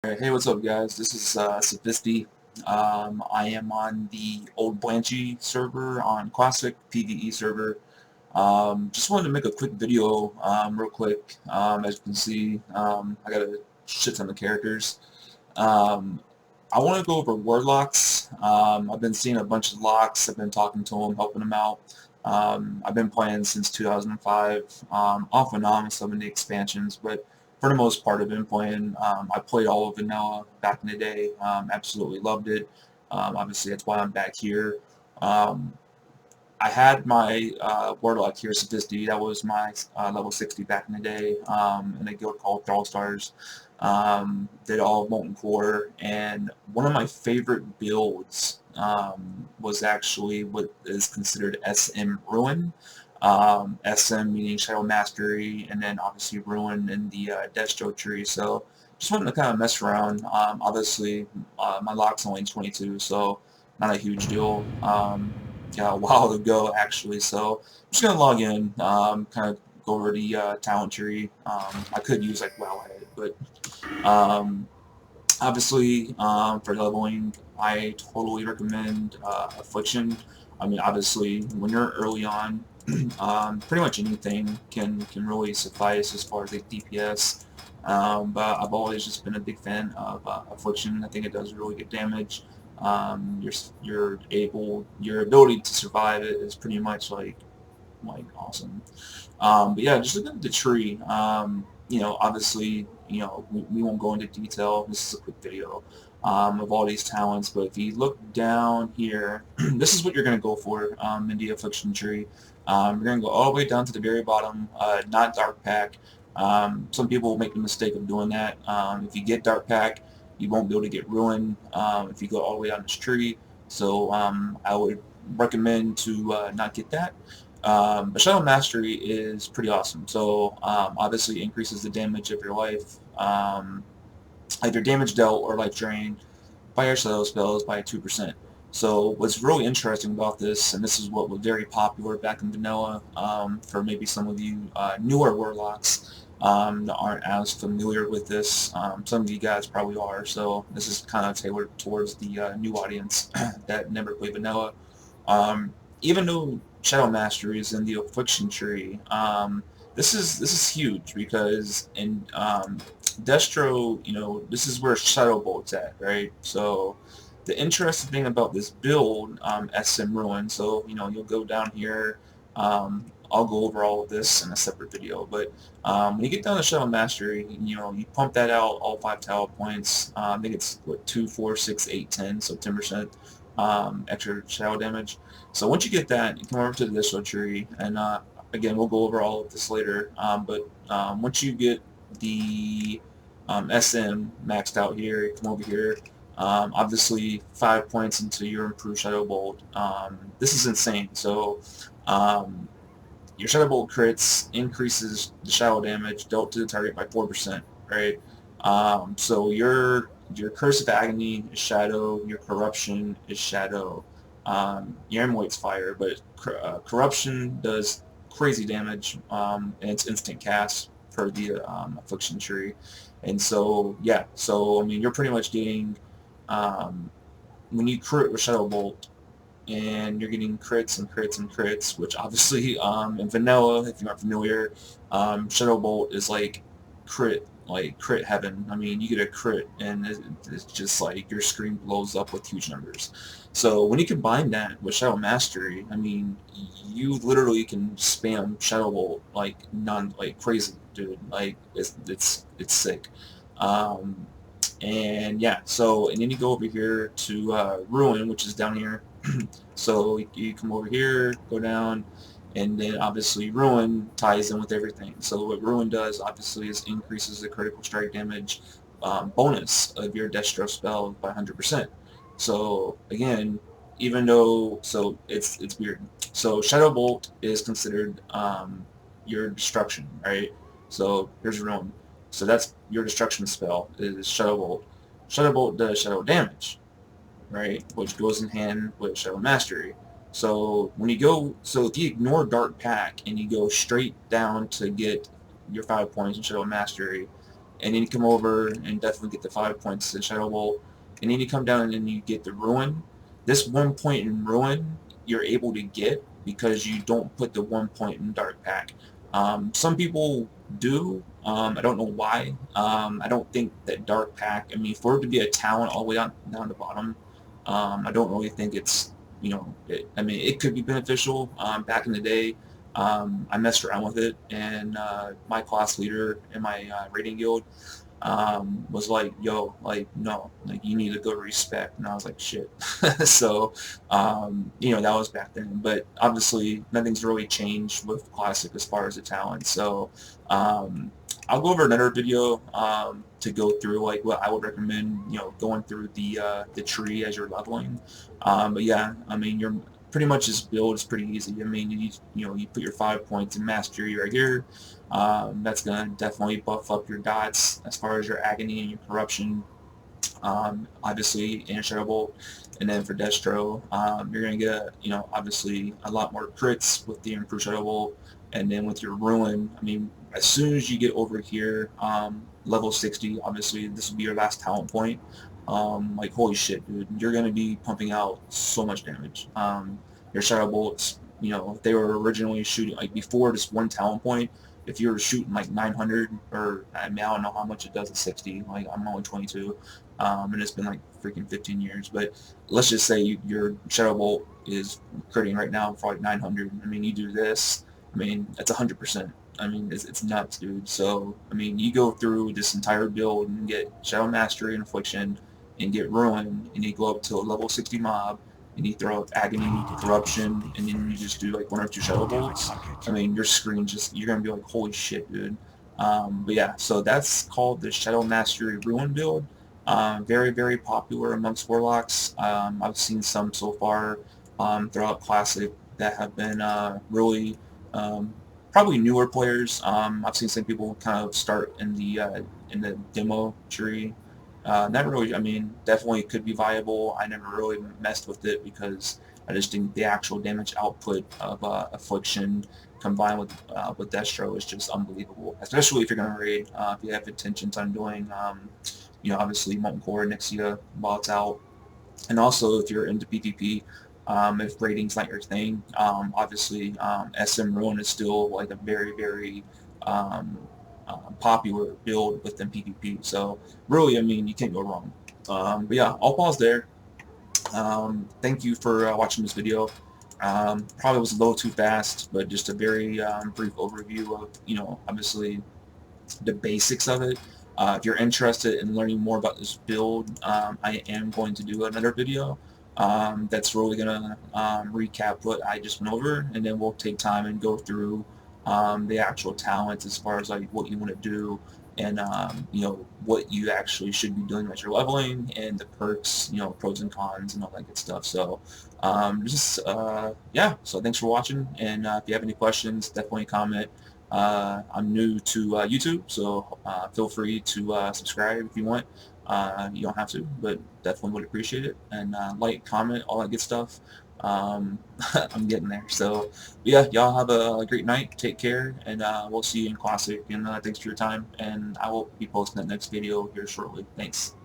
Alright, hey, what's up, guys? This is Zephisti. I am on the Old Blanchy server on Classic PvE server. Just wanted to make a quick video, real quick. As you can see, I got a shit ton of characters. Um, I want to go over Warlocks. I've been seeing a bunch of locks. I've been talking to them, helping them out. I've been playing since 2005, off and on with some of the expansions, but for the most part I've been playing. I played all of vanilla back in the day. Absolutely loved it. Obviously that's why I'm back here. Um, I had my Warlock here, Zephisti. That was my level 60 back in the day, in a guild called Thrallstars. Did all of Molten Core, and one of my favorite builds was actually what is considered SM Ruin. SM meaning Shadow Mastery, and then obviously Ruin in the Destro tree. So just wanted to kind of mess around. Obviously, my lock's only 22, so not a huge deal. Yeah, a while ago actually, so I'm just gonna log in, kind of go over the talent tree. I could use like Wowhead, but um, obviously for leveling, I totally recommend Affliction. I mean, obviously when you're early on, pretty much anything can really suffice as far as like DPS. But I've always just been a big fan of Affliction. I think it does really good damage. Your ability to survive it is pretty much like awesome. But yeah, just looking at the tree. Obviously, we won't go into detail. This is a quick video of all these talents. But if you look down here, this is what you're going to go for in the Affliction tree. You're going to go all the way down to the very bottom, not Dark Pack. Some people will make the mistake of doing that. If you get Dark Pack, you won't be able to get Ruin if you go all the way down this tree. So I would recommend to not get that. But Shadow Mastery is pretty awesome. So obviously increases the damage of your life, either damage dealt or life drained by your shadow spells by 2%. So what's really interesting about this, and this is what was very popular back in vanilla, for maybe some of you newer warlocks that aren't as familiar with this. Some of you guys probably are, so this is kind of tailored towards the new audience that never played vanilla. Even though Shadow Mastery is in the Affliction tree, this is huge because in Destro, this is where Shadow Bolt's at, right? So the interesting thing about this build, SM Ruin, so you'll go down here. I'll go over all of this in a separate video, but when you get down to Shadow Mastery, you pump that out all 5 talent points. I think it's what 2, 4, 6, 8, 10, so 10% extra shadow damage. So once you get that, you come over to the Destro tree, and again, we'll go over all of this later. But once you get the SM maxed out here, you come over here. Obviously, 5 points into your improved Shadow Bolt. This is insane. So your Shadow Bolt crits increases the shadow damage dealt to the target by 4%, right? So your Curse of Agony is Shadow, your Corruption is Shadow, your Emoite's Fire, but Corruption does crazy damage, and it's instant cast for the Affliction tree. And so, yeah, so, I mean, you're pretty much getting, when you crit with Shadow Bolt, and you're getting crits and crits and crits, which obviously in vanilla, if you aren't familiar, Shadow Bolt is like crit heaven. I mean, you get a crit and it's just like your screen blows up with huge numbers. So when you combine that with Shadow Mastery, I mean, you literally can spam Shadow Bolt like crazy, dude. Like it's sick. And yeah, so and then you go over here to Ruin, which is down here. So you come over here, go down, and then obviously Ruin ties in with everything. So what Ruin does obviously is increases the critical strike damage bonus of your Destro spell by 100%. So again, even though it's weird. So Shadow Bolt is considered your destruction, right? So here's Ruin. So that's your destruction spell is Shadow Bolt. Shadow Bolt does shadow damage, right? Which goes in hand with Shadow Mastery. So if you ignore Dark Pack and you go straight down to get your 5 points in Shadow Mastery, and then you come over and definitely get the 5 points in Shadow Bolt, and then you come down and then you get the Ruin. This 1 point in Ruin you're able to get because you don't put the 1 point in Dark Pack. Some people do. I don't know why. I don't think that Dark Pack, I mean, for it to be a talent all the way down the bottom, I don't really think it's, I mean, it could be beneficial. Back in the day, I messed around with it, and my class leader in my raiding guild was like, yo, like, no, like, you need to go to Respect. And I was like, shit. So, that was back then. But obviously, nothing's really changed with Classic as far as the talent. So, I'll go over another video to go through like what I would recommend, going through the tree as you're leveling. But yeah, I mean, you're pretty much this build is pretty easy. I mean, you put your 5 points in Mastery right here. That's gonna definitely buff up your dots as far as your Agony and your Corruption. Obviously in Shadow Bolt, and then for Destro, you're gonna get obviously a lot more crits with the improved Shadow Bolt, and then with your Ruin, I mean, as soon as you get over here, level 60, obviously this will be your last talent point. Like, holy shit, dude, you're gonna be pumping out so much damage. Your Shadow Bolts, if they were originally shooting like before this 1 talent point, if you were shooting like 900, or I mean, I don't know how much it does at 60, like I'm only 22, and it's been like freaking 15 years, but let's just say your Shadow Bolt is critting right now for like 900. I mean, you do this, I mean, that's 100%. I mean, it's nuts, dude. So, I mean, you go through this entire build and get Shadow Mastery and Affliction and get Ruin, and you go up to a level 60 mob, and you throw up Agony, Corruption, and then you just do like 1 or 2 Shadow Bolts. I mean, your screen you're going to be like, holy shit, dude. But yeah, so that's called the Shadow Mastery Ruin build. Very, very popular amongst Warlocks. I've seen some so far throughout Classic that have been really probably newer players. I've seen some people kind of start in the demo tree. Never really, I mean, definitely could be viable. I never really messed with it because I just think the actual damage output of Affliction combined with Destro is just unbelievable. Especially if you're going to raid, if you have intentions on doing, obviously Molten Core next year while it's out. And also if you're into PvP, if raiding's not your thing, obviously SM Ruin is still like a very, very popular build within PvP. So really, I mean, you can't go wrong. But yeah, I'll pause there. Thank you for watching this video. Probably was a little too fast, but just a very brief overview of, obviously the basics of it. If you're interested in learning more about this build, I am going to do another video that's really going to recap what I just went over, and then we'll take time and go through the actual talents as far as like what you want to do, and what you actually should be doing as you're leveling, and the perks, pros and cons and all that good stuff. So yeah, so thanks for watching, and if you have any questions, definitely comment. I'm new to YouTube, so feel free to subscribe if you want. You don't have to, but definitely would appreciate it. And like, comment, all that good stuff. I'm getting there. So yeah, y'all have a great night. Take care, and we'll see you in Classic. And thanks for your time. And I will be posting that next video here shortly. Thanks.